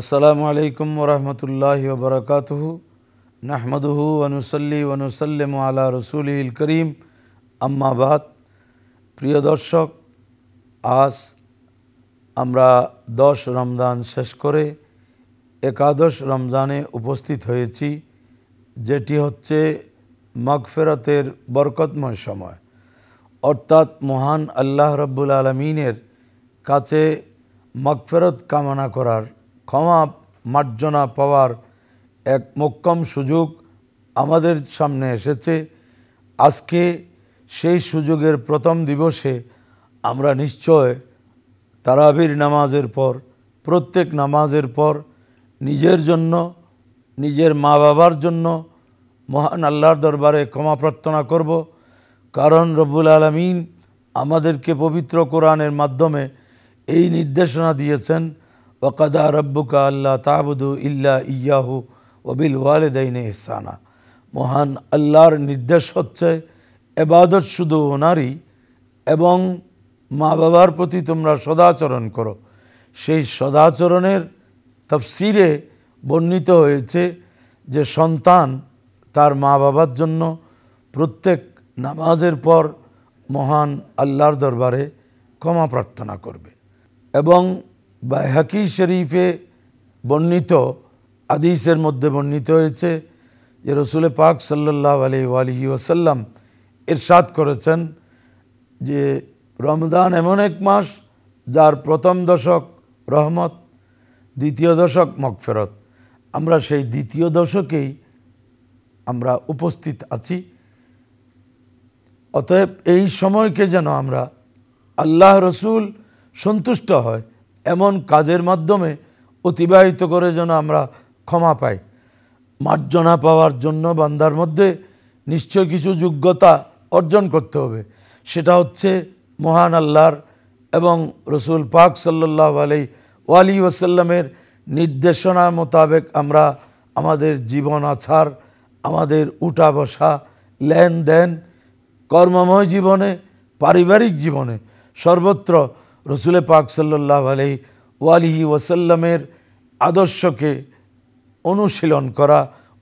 আসসালামু আলাইকুম ওরহমতুল্লাহি ওবরাকাতুহু নাহমাদুহু ওয়া নুসাল্লি ওয়া নুসাল্লিমু আলা রাসূলিল করিম আম্মা বাদ। প্রিয় দর্শক, আজ আমরা 10 রমজান শেষ করে একাদশ রমজানে উপস্থিত হয়েছি, যেটি হচ্ছে মাগফিরাতের বরকতময় সময়, অর্থাৎ মহান আল্লাহ রাব্বুল আলামিনের কাছে মাগফিরাত কামনা করার, ক্ষমা মার্জনা পাওয়ার এক মোক্ষম সুযোগ আমাদের সামনে এসেছে। আজকে সেই সুযোগের প্রথম দিবসে আমরা নিশ্চয় তারাবির নামাজের পর, প্রত্যেক নামাজের পর নিজের জন্য, নিজের মা বাবার জন্য মহান আল্লাহর দরবারে ক্ষমা প্রার্থনা করব। কারণ রব্বুল আলামিন আমাদেরকে পবিত্র কোরআনের মাধ্যমে এই নির্দেশনা দিয়েছেন, ওয়াকাদা রাব্বুকা আল্লা তা'বুদু ইল্লা ইয়্যাহু ওয়া বিল ওয়ালিদাইনি ইহসানা। মহান আল্লাহর নির্দেশ হচ্ছে ইবাদত শুধু ওনারই, এবং মা বাবার প্রতি তোমরা সদাচরণ করো। সেই সদাচরণের তাফসিরে বর্ণিত হয়েছে যে সন্তান তার মা বাবার জন্য প্রত্যেক নামাজের পর মহান আল্লাহর দরবারে ক্ষমা প্রার্থনা করবে। এবং বাইহাকি শরীফে বর্ণিত হাদিসের মধ্যে বর্ণিত হয়েছে যে রসুল পাক সাল্লাল্লাহু আলাইহি ওয়াসাল্লাম ইরশাদ করেছেন যে রমজান এমন এক মাস যার প্রথম দশক রহমত, দ্বিতীয় দশক মাগফিরাত। আমরা সেই দ্বিতীয় দশকেই আমরা উপস্থিত আছি। অতএব এই সময়কে যেন আমরা আল্লাহ রসুল সন্তুষ্ট হয় এমন কাজের মাধ্যমে অতিবাহিত করে যেন আমরা ক্ষমা পাই। মার্জনা পাওয়ার জন্য বান্দার মধ্যে নিশ্চয় কিছু যোগ্যতা অর্জন করতে হবে। সেটা হচ্ছে মহান আল্লাহর এবং রসুল পাক সাল্লাল্লাহু আলাইহি ওয়াসাল্লামের নির্দেশনা মোতাবেক আমরা আমাদের জীবন আচার, আমাদের উঠা বসা, লেনদেন, কর্মময় জীবনে, পারিবারিক জীবনে সর্বত্র রসুল পাক সাল্লাল্লাহু আলাইহি ওয়াসাল্লামের আদর্শকে অনুশীলন করা,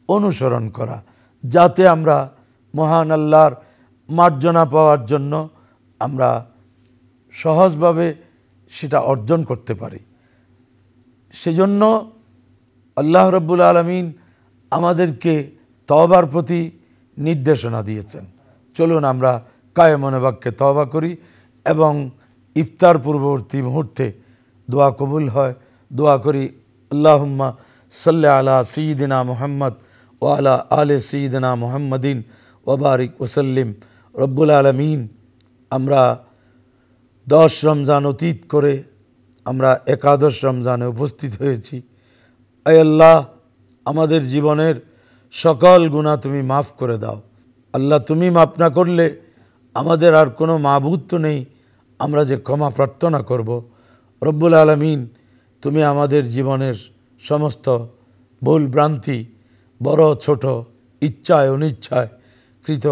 অনুসরণ করা, যাতে আমরা মহান আল্লাহর মার্জনা পাওয়ার জন্য আমরা সহজভাবে সেটা অর্জন করতে পারি। সেজন্য আল্লাহ রাব্বুল আলামিন আমাদেরকে তওবার প্রতি নির্দেশনা দিয়েছেন। চলুন আমরা কায়মনে বাক্যে তওবা করি এবং ইফতার পূর্ববর্তী মুহূর্তে দোয়া কবুল হয়। দোয়া করি, আল্লাহুম্মা সাল্লি আলা সাইয়্যিদিনা মুহাম্মদ ওয়া আলা আলি সাইয়্যিদিনা মুহাম্মাদিন ওয়া বারিক ওয়াসাল্লিম। রব্বুল আলামিন, আমরা 10 রমজান অতীত করে আমরা একাদশ রমজানে উপস্থিত হয়েছি। আয় আল্লাহ, আমাদের জীবনের সকল গুনাহ তুমি মাফ করে দাও। আল্লাহ, তুমি মাফ না করলে আমাদের আর কোনো মাবুদ তো নেই আমরা যে ক্ষমা প্রার্থনা করব। রব্বুল আলামিন, তুমি আমাদের জীবনের সমস্ত ভুল ভ্রান্তি, বড় ছোট, ইচ্ছায় অনিচ্ছায় কৃত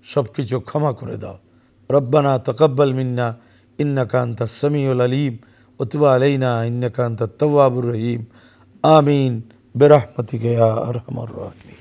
সব কিছু ক্ষমা করে দাও। রব্বানা তাকাব্বাল মিন্না ইন্নাকা আনতাস সামিউল আলিম ওয়া তুব আলাইনা ইন্নাকা আনতাত তাওয়াবুর রহিম। আমিন বিরহমাতিকা ইয়া আরহামার রাহিমিন।